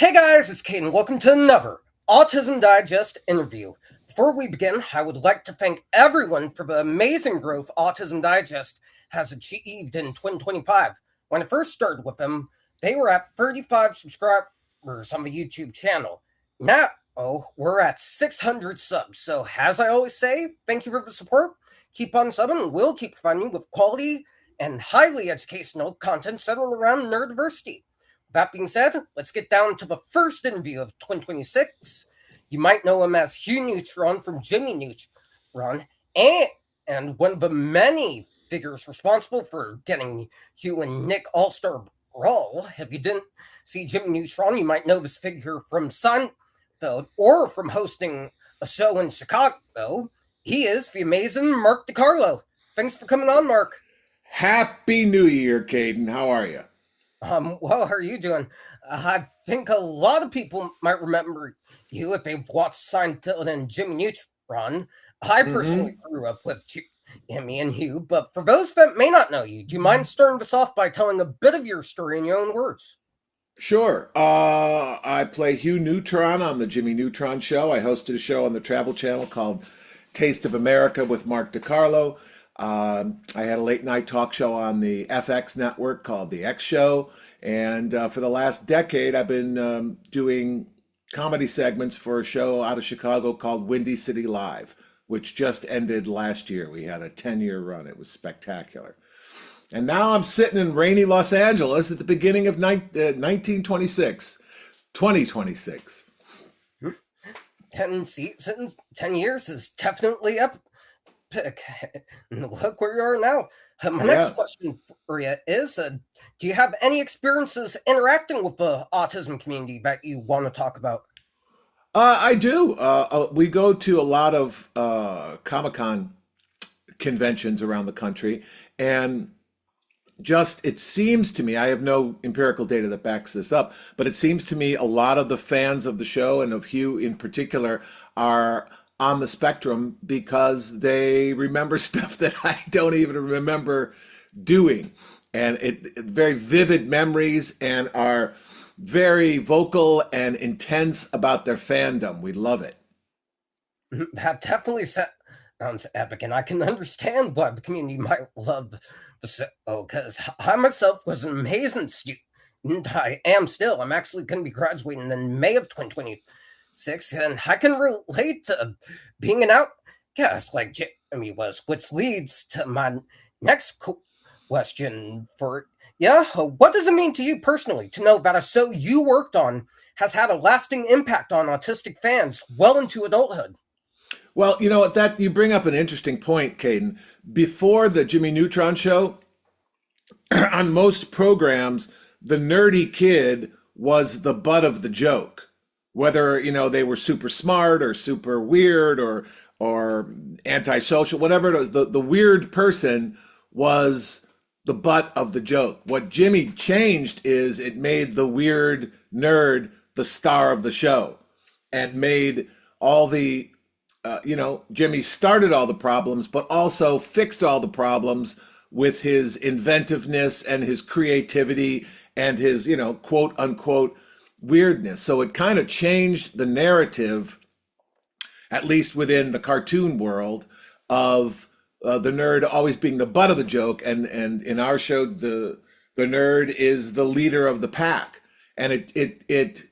Hey guys, it's Caden. Welcome to another Autism Digest interview. Before we begin, I would like to thank everyone for the amazing growth Autism Digest has achieved in 2025. When I first started with them, they were at 35 subscribers on the YouTube channel. Now, we're at 600 subs. So, as I always say, thank you for the support. Keep on subbing, and we'll keep providing you with quality and highly educational content centered around neurodiversity. That being said, let's get down to the first interview of 2026. You might know him as Hugh Neutron from Jimmy Neutron, and one of the many figures responsible for getting Hugh and Nick All-Star role. If you didn't see Jimmy Neutron, you might know this figure from Seinfeld or from hosting a show in Chicago. He is the amazing Mark DeCarlo. Thanks for coming on, Mark. Happy New Year, Caden. How are you? Well, how are you doing? I think a lot of people might remember you if they've watched Seinfeld and Jimmy Neutron. I personally grew up with Jimmy and Hugh, but for those that may not know you, do you mind starting this off by telling a bit of your story in your own words? Sure. I play Hugh Neutron on the Jimmy Neutron show. I hosted a show on the Travel Channel called Taste of America with Mark DeCarlo. I had a late night talk show on the FX network called The X Show. And for the last decade, I've been doing comedy segments for a show out of Chicago called Windy City Live, which just ended last year. We had a 10-year run. It was spectacular. And now I'm sitting in rainy Los Angeles at the beginning of 1926, 2026. 10 seasons, 10 years is definitely epic. Look where you are now. My next Yeah. question for you is do you have any experiences interacting with the autism community that you want to talk about? I do. We go to a lot of Comic-Con conventions around the country, and just it seems to me, I have no empirical data that backs this up, but it seems to me a lot of the fans of the show and of Hugh in particular are on the spectrum because they remember stuff that I don't even remember doing. And very vivid memories and are very vocal and intense about their fandom. We love it. That definitely sounds epic, and I can understand why the community might love the show, because I myself was an amazing student. I am still. I'm actually going to be graduating in May of 2026, and I can relate to being an outcast like Jimmy was, which leads to my next question for yeah. What does it mean to you personally to know that a show you worked on has had a lasting impact on autistic fans well into adulthood? Well, you know what, that you bring up an interesting point, Caden. Before the Jimmy Neutron show, on most programs, the nerdy kid was the butt of the joke. Whether, they were super smart or super weird or antisocial, whatever it was, the weird person was the butt of the joke. What Jimmy changed is it made the weird nerd the star of the show and made all the Jimmy started all the problems, but also fixed all the problems with his inventiveness and his creativity and his, quote unquote, weirdness. So it kind of changed the narrative, at least within the cartoon world, of the nerd always being the butt of the joke. And in our show, the nerd is the leader of the pack. And it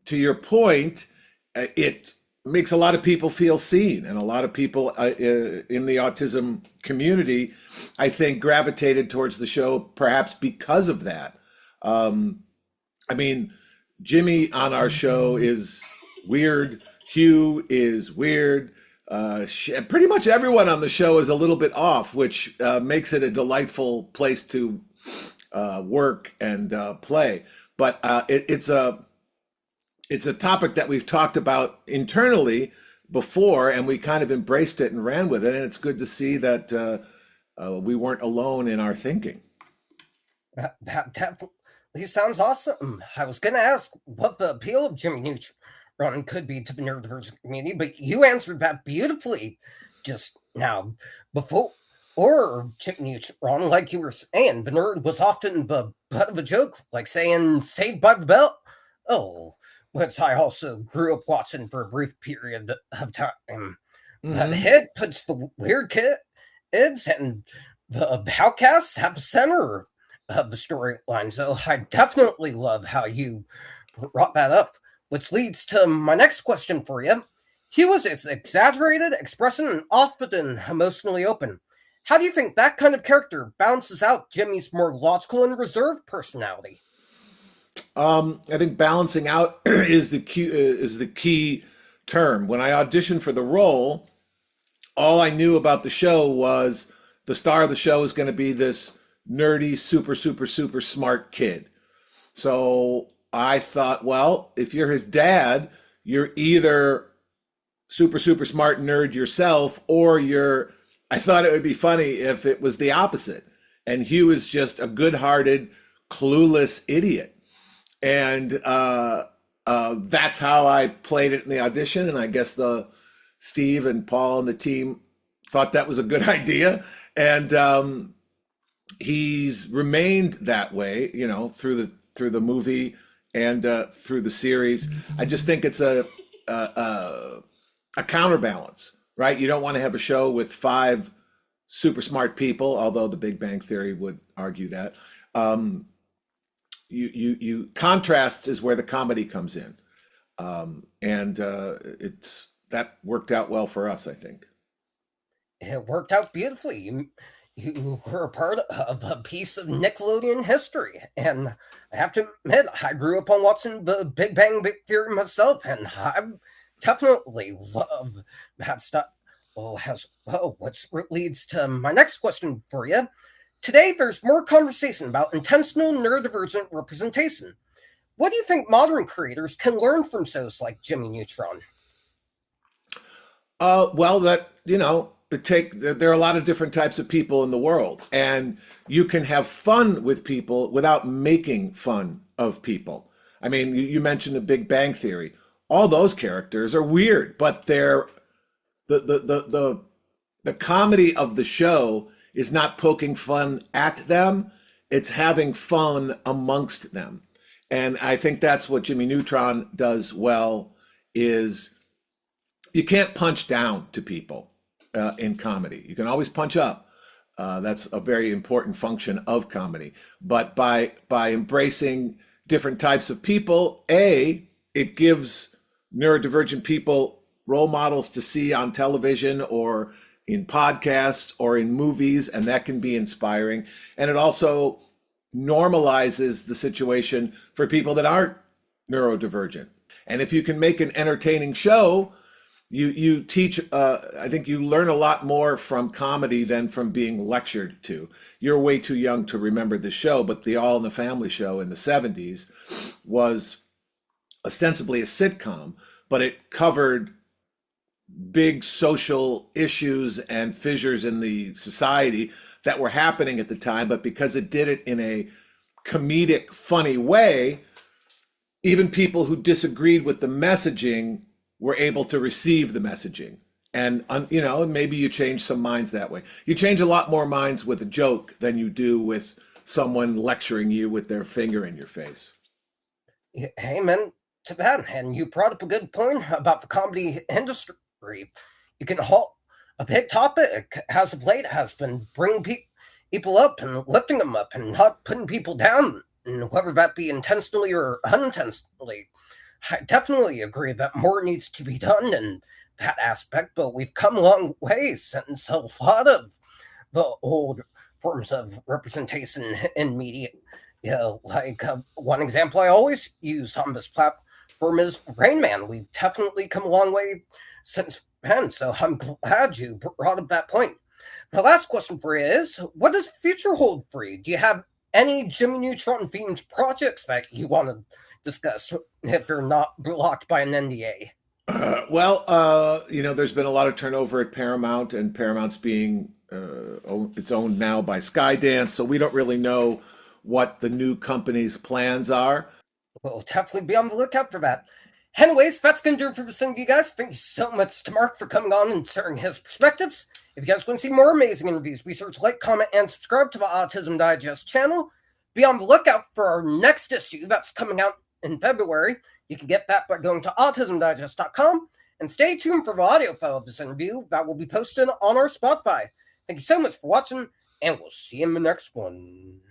to your point, it makes a lot of people feel seen, and a lot of people in the autism community, I think, gravitated towards the show perhaps because of that. I mean, Jimmy on our show is weird. Hugh is weird. Pretty much everyone on the show is a little bit off, which makes it a delightful place to work and play. But it's a topic that we've talked about internally before, and we kind of embraced it and ran with it. And it's good to see that we weren't alone in our thinking. That definitely sounds awesome. I was going to ask what the appeal of Jimmy Neutron could be to the neurodiverse community, but you answered that beautifully just now. Before or Jimmy Neutron, like you were saying, the nerd was often the butt of a joke, like saying "Saved by the Bell." Oh, which I also grew up watching for a brief period of time. But Mm-hmm. it puts the weird kids and the outcasts at the center of the storyline. So I definitely love how you brought that up, which leads to my next question for you. Hugh is exaggerated, expressive, and often emotionally open. How do you think that kind of character balances out Jimmy's more logical and reserved personality? I think balancing out is the key term. When I auditioned for the role, all I knew about the show was the star of the show is going to be this nerdy, super smart kid. So I thought, well, if you're his dad, you're either super smart nerd yourself, or you're. I thought it would be funny if it was the opposite, and Hugh is just a good-hearted, clueless idiot, and that's how I played it in the audition. And I guess the Steve and Paul and the team thought that was a good idea, and he's remained that way, through the movie and through the series. I just think it's a counterbalance, right? You don't want to have a show with five super smart people, although the Big Bang Theory would argue that. You contrast is where the comedy comes in, and it's that worked out well for us, I think. It worked out beautifully. You were a part of a piece of Nickelodeon history, and I have to admit, I grew up on watching the Big Bang Theory myself, and I definitely love that stuff. Which leads to my next question for you. Today, there's more conversation about intentional neurodivergent representation. What do you think modern creators can learn from shows like Jimmy Neutron? Well, there are a lot of different types of people in the world, and you can have fun with people without making fun of people. I mean, you mentioned the Big Bang Theory. All those characters are weird, but they're the comedy of the show is not poking fun at them. It's having fun amongst them. And I think that's what Jimmy Neutron does well is you can't punch down to people in comedy. You can always punch up. That's a very important function of comedy. But by embracing different types of people, it gives neurodivergent people role models to see on television or in podcasts or in movies, and that can be inspiring. And it also normalizes the situation for people that aren't neurodivergent. And if you can make an entertaining show, you teach. I think you learn a lot more from comedy than from being lectured to. You're way too young to remember the show, but the All in the Family show in the '70s was ostensibly a sitcom, but it covered big social issues and fissures in the society that were happening at the time. But because it did it in a comedic, funny way, even people who disagreed with the messaging were able to receive the messaging. And, maybe you change some minds that way. You change a lot more minds with a joke than you do with someone lecturing you with their finger in your face. Amen to that. And you brought up a good point about the comedy industry. You can halt a big topic as of late has been bringing people up and lifting them up and not putting people down, and whether that be intentionally or unintentionally. I definitely agree that more needs to be done in that aspect, but we've come a long way since a lot of the old forms of representation in media. One example I always use on this platform is Rain Man. We've definitely come a long way since then, so I'm glad you brought up that point. My last question for you is, what does the future hold for you? Do you have any Jimmy Neutron themed projects that you want to discuss if they're not blocked by an NDA? There's been a lot of turnover at Paramount, and Paramount's being it's owned now by Skydance, so we don't really know what the new company's plans are. We'll definitely be on the lookout for that. Anyways, that's going to do it for some of you guys. Thank you so much to Mark for coming on and sharing his perspectives. If you guys want to see more amazing interviews, be sure to like, comment, and subscribe to the Autism Digest channel. Be on the lookout for our next issue that's coming out in February. You can get that by going to autismdigest.com and stay tuned for the audio file of this interview that will be posted on our Spotify. Thank you so much for watching, and we'll see you in the next one.